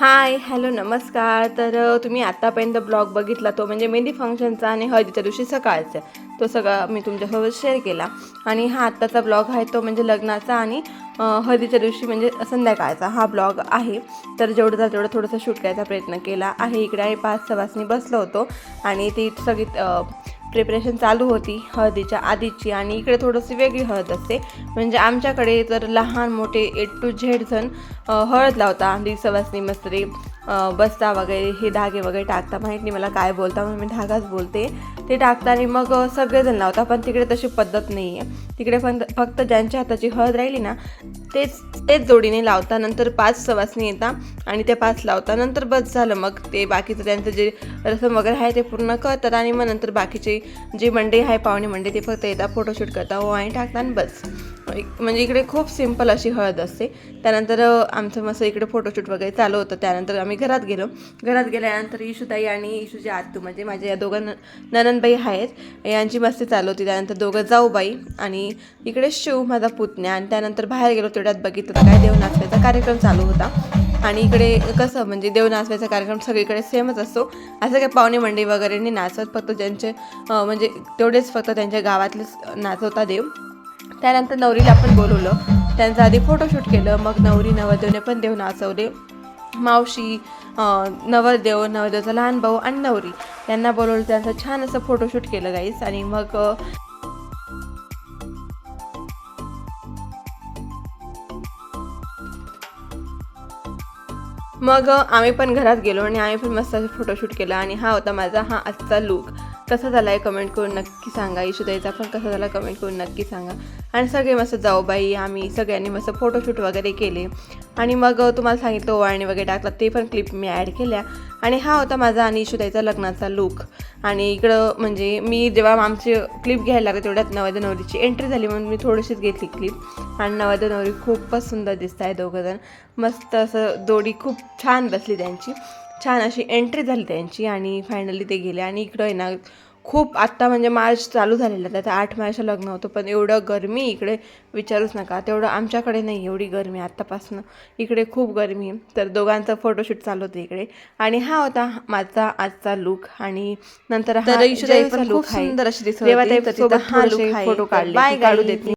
हाय, hello, नमस्कार. तर तुम्ही आत्तापर्यंत ब्लॉग बघितला तो म्हणजे मेहंदी फंक्शनचा आणि हळदीच्या दिवशी सकाळचा तो सगळा मी तुमच्यासोबत शेअर केला. आणि हा आत्ताचा ब्लॉग आहे तो म्हणजे लग्नाचा आणि हळदीच्या दिवशी म्हणजे संध्याकाळचा हा ब्लॉग आहे. तर जेवढं झालं तेवढं थोडंसं शूट करायचा प्रयत्न केला आहे. इकडे आहे 5 सवासनी बसलो होतो आणि ती सगळी प्रिपरेशन चालू होती हळदीच्या आधीची. आणि इकडे थोडंशी वेगळी हळद असते म्हणजे आमच्याकडे तर लहान मोठे A to Z जण हळद लावता. आधी सवासनी मस्तरी बसता वगैरे हे धागे वगैरे टाकता, माहीत नाही मला काय बोलता म्हणून मी धागाच बोलते, ते टाकता आणि मग सगळेजण लावता. पण तिकडे तशी पद्धत नाही आहे. तिकडे फक्त ज्यांच्या हाताची हळद राहिली ना तेच जोडीने लावता. नंतर 5 सवासनी येतात आणि ते 5 लावता. नंतर बस झालं, मग ते बाकीचं त्यांचं जे रसम वगैरे आहे ते पूर्ण करतात. आणि मग नंतर बाकीचे जे मंडळी आहे पाहुणे मंडळी ते फक्त येतात, फोटोशूट करता आणि टाकतात आणि बस. म्हणजे इकडे खूप सिंपल अशी हळद असते. त्यानंतर आमचं मस्त इकडे फोटोशूट वगैरे चालू होतं. त्यानंतर आम्ही घरात गेलो. घरात गेल्यानंतर इशूताई आणि इशूची आत्तू म्हणजे माझ्या या दोघं ननंदबाई आहेत यांची मस्ती चालू होती. त्यानंतर दोघं जाऊबाई आणि इकडे शिव माझा पुतण्या. आणि त्यानंतर बाहेर गेलो तेवढ्यात बघितलं तर काय देव नाचवायचा कार्यक्रम चालू होता. आणि इकडे कसं म्हणजे देव नाचवायचा कार्यक्रम सगळीकडे सेमच असतो. असं काही पाहुणे मंडळी वगैरे नाही नाचत, फक्त ज्यांचे म्हणजे तेवढेच फक्त त्यांच्या गावातलेच नाचवता देव. त्यानंतर नवरीला आपण बोलवलं, त्यांचं आधी फोटोशूट केलं. मग नवरी नवरदेवने पण देव नाचवले. मावशी, नवरदेवचा लहान भाऊ आणि नवरी यांना बोलवलं. त्यांचं छान असं फोटोशूट केलं गाईस. आणि मग आम्ही पण घरात गेलो आणि आम्ही पण मस्त असं फोटोशूट केलं. आणि हा होता माझा आजचा लूक. कसा झाला आहे कमेंट करून नक्की सांगा. इशूताईचा पण कसा झाला कमेंट करून नक्की सांगा. आणि सगळे मस्त जाऊबाई आम्ही सगळ्यांनी मस्त फोटोशूट वगैरे केले. आणि मग तुम्हाला सांगितलं ओवाळणी वगैरे टाकला, ते पण क्लिप मी ॲड केल्या. आणि हा होता माझा आणि इशूताईचा लग्नाचा लूक. आणि इकडं म्हणजे मी जेव्हा आमची क्लिप घ्यायला लागले तेवढ्यात नवरदेव नवरीची एंट्री झाली म्हणून मी थोडीशीच घेतली क्लिप. आणि नवरदेव नवरी खूपच सुंदर दिसत आहे दोघंजण. मस्त असं जोडी खूप छान बसली त्यांची, छान अशी एंट्री झाली त्यांची. आणि फायनली ते गेले. आणि इकडं आहे ना खूप आत्ता म्हणजे मार्च चालू झालेला, त्याचं 8 मार्चला लग्न होतं, पण एवढं गरमी इकडे विचारूच नका. तेवढं आमच्याकडे नाही एवढी गरमी आत्तापासून, इकडे खूप गरमी आहे. तर दोघांचं फोटोशूट चालू होतं इकडे. आणि हा होता माझा आजचा लूक. आणि नंतर हा लूक आहे. तेव्हा ते फोटो काढले, फोटो काढू देत नाही.